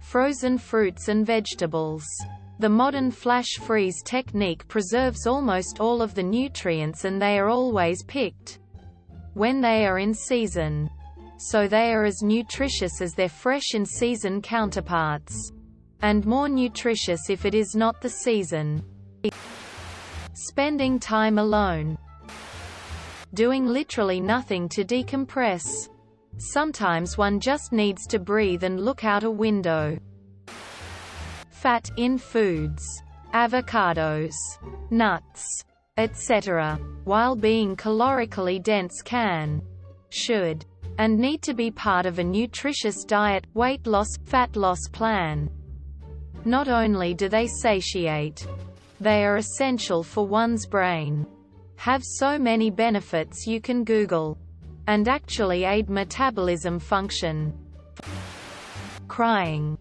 Frozen fruits and vegetables. The modern flash freeze technique preserves almost all of the nutrients, and they are always picked when they are in season. So they are as nutritious as their fresh in-season counterparts. And more nutritious if it is not the season. Spending time alone. Doing literally nothing to decompress. Sometimes one just needs to breathe and look out a window. Fat in foods. Avocados, nuts, etc., while being calorically dense can, should, and need to be part of a nutritious diet, weight loss, fat loss plan. Not only do they satiate, they are essential for one's brain. Have so many benefits you can Google. And actually aid metabolism function. Crying.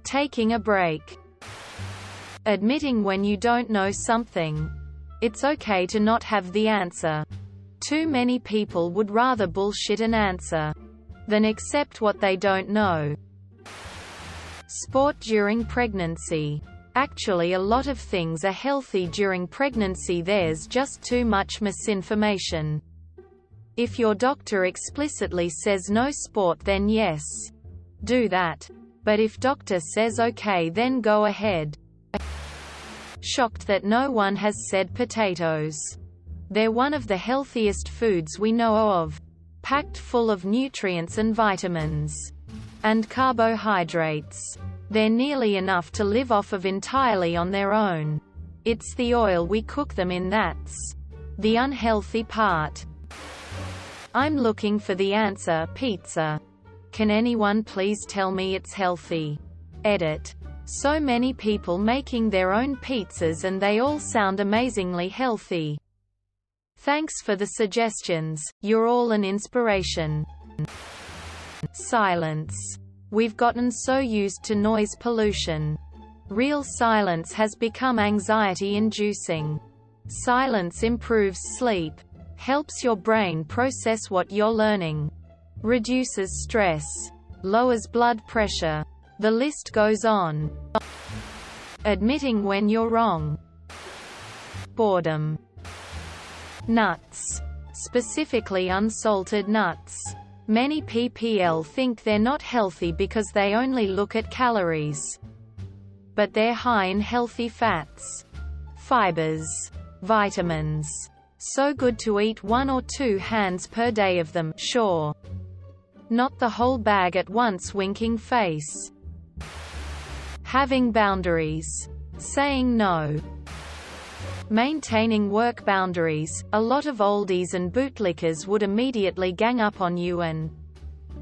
Taking a break. Admitting when you don't know something. It's okay to not have the answer. Too many people would rather bullshit an answer than accept what they don't know. Sport during pregnancy. Actually, a lot of things are healthy during pregnancy. There's just too much misinformation. If your doctor explicitly says no sport, then yes, do that. But if doctor says okay, then go ahead. Shocked that no one has said potatoes. They're one of the healthiest foods we know of, packed full of nutrients and vitamins and carbohydrates. They're nearly enough to live off of entirely on their own. It's the oil we cook them in that's the unhealthy part. I'm looking for the answer. Pizza. Can anyone please tell me it's healthy? Edit. So many people making their own pizzas and they all sound amazingly healthy. Thanks for the suggestions, you're all an inspiration. Silence. We've gotten so used to noise pollution. Real silence has become anxiety-inducing. Silence improves sleep, helps your brain process what you're learning, reduces stress, lowers blood pressure. The list goes on. Admitting when you're wrong. Boredom. Nuts. Specifically unsalted nuts. Many PPL think they're not healthy because they only look at calories. But they're high in healthy fats, fibers, vitamins. So good to eat 1 or 2 hands per day of them, sure. Not the whole bag at once. Winking face. Having boundaries. Saying no. Maintaining work boundaries. A lot of oldies and bootlickers would immediately gang up on you and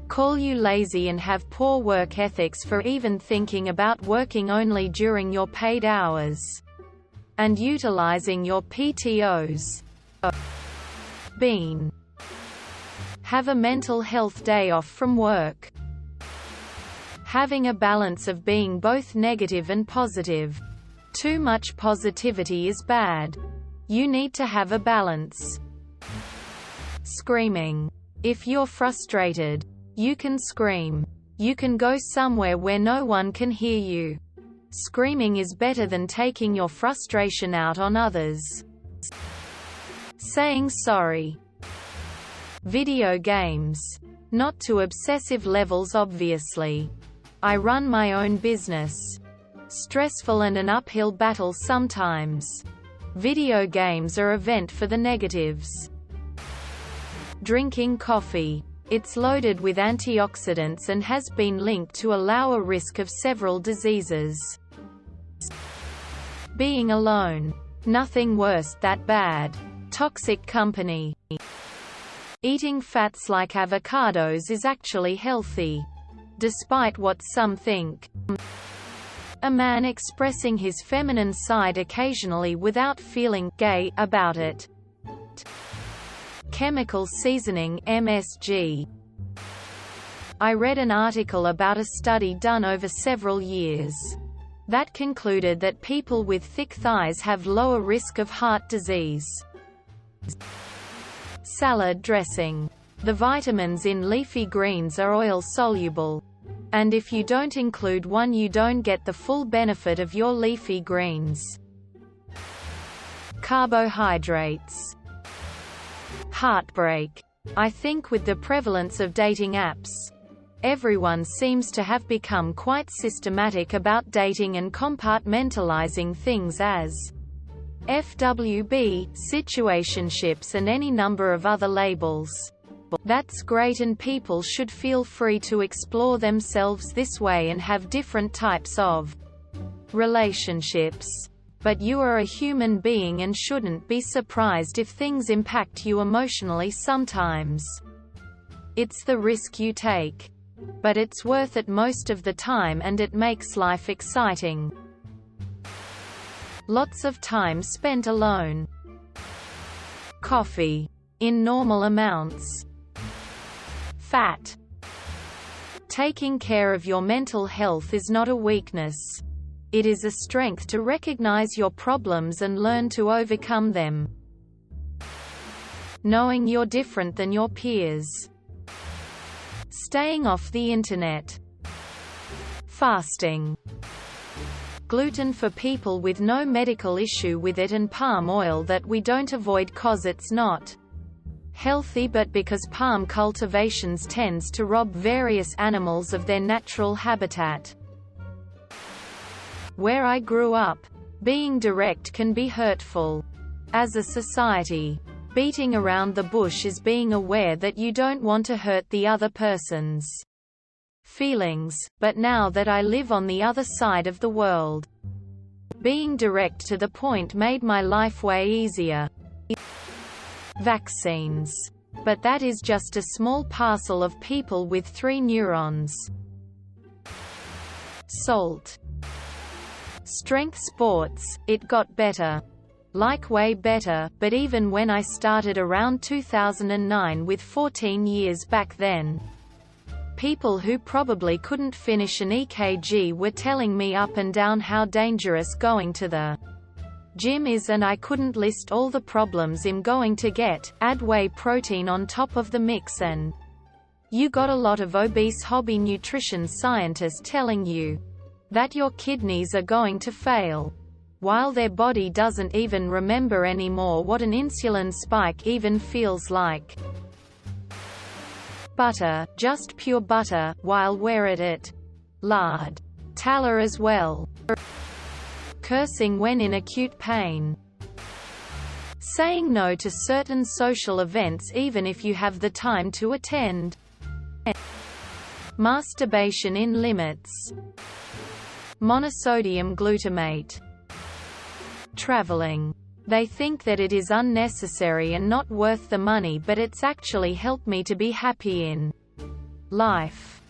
call you lazy and have poor work ethics for even thinking about working only during your paid hours and utilizing your PTOs. Bean. Have a mental health day off from work. Having a balance of being both negative and positive. Too much positivity is bad. You need to have a balance. Screaming. If you're frustrated, you can scream. You can go somewhere where no one can hear you. Screaming is better than taking your frustration out on others. Saying sorry. Video games. Not to obsessive levels, obviously. I run my own business. Stressful and an uphill battle sometimes. Video games are a vent for the negatives. Drinking coffee. It's loaded with antioxidants and has been linked to a lower risk of several diseases. Being alone. Nothing worse that bad. Toxic company. Eating fats like avocados is actually healthy, despite what some think. A man expressing his feminine side occasionally without feeling gay about it. Chemical seasoning (MSG). I read an article about a study done over several years that concluded that people with thick thighs have lower risk of heart disease. Salad dressing. The vitamins in leafy greens are oil-soluble. And if you don't include one, you don't get the full benefit of your leafy greens. Carbohydrates. Heartbreak. I think with the prevalence of dating apps, everyone seems to have become quite systematic about dating and compartmentalizing things as FWB, situationships, and any number of other labels. That's great, and people should feel free to explore themselves this way and have different types of relationships. But you are a human being and shouldn't be surprised if things impact you emotionally sometimes. It's the risk you take. But it's worth it most of the time, and it makes life exciting. Lots of time spent alone. Coffee. In normal amounts. Fat. Taking care of your mental health is not a weakness. It is a strength to recognize your problems and learn to overcome them. Knowing you're different than your peers. Staying off the internet. Fasting. Gluten for people with no medical issue with it, and palm oil that we don't avoid cause it's not healthy, but because palm cultivations tends to rob various animals of their natural habitat. Where I grew up, being direct can be hurtful. As a society, beating around the bush is being aware that you don't want to hurt the other person's feelings, but now that I live on the other side of the world, being direct to the point made my life way easier. Vaccines. But that is just a small parcel of people with 3 neurons. Salt. Strength sports, it got better. Like way better, but even when I started around 2009 with 14 years back then, people who probably couldn't finish an EKG were telling me up and down how dangerous going to the gym is, and I couldn't list all the problems I'm going to get. Add whey protein on top of the mix and you got a lot of obese hobby nutrition scientists telling you that your kidneys are going to fail, while their body doesn't even remember anymore what an insulin spike even feels like. Butter, just pure butter, while we're at it. Lard. Tallow as well. Cursing when in acute pain. Saying no to certain social events even if you have the time to attend. Masturbation in limits. Monosodium glutamate. Traveling. They think that it is unnecessary and not worth the money, but it's actually helped me to be happy in life.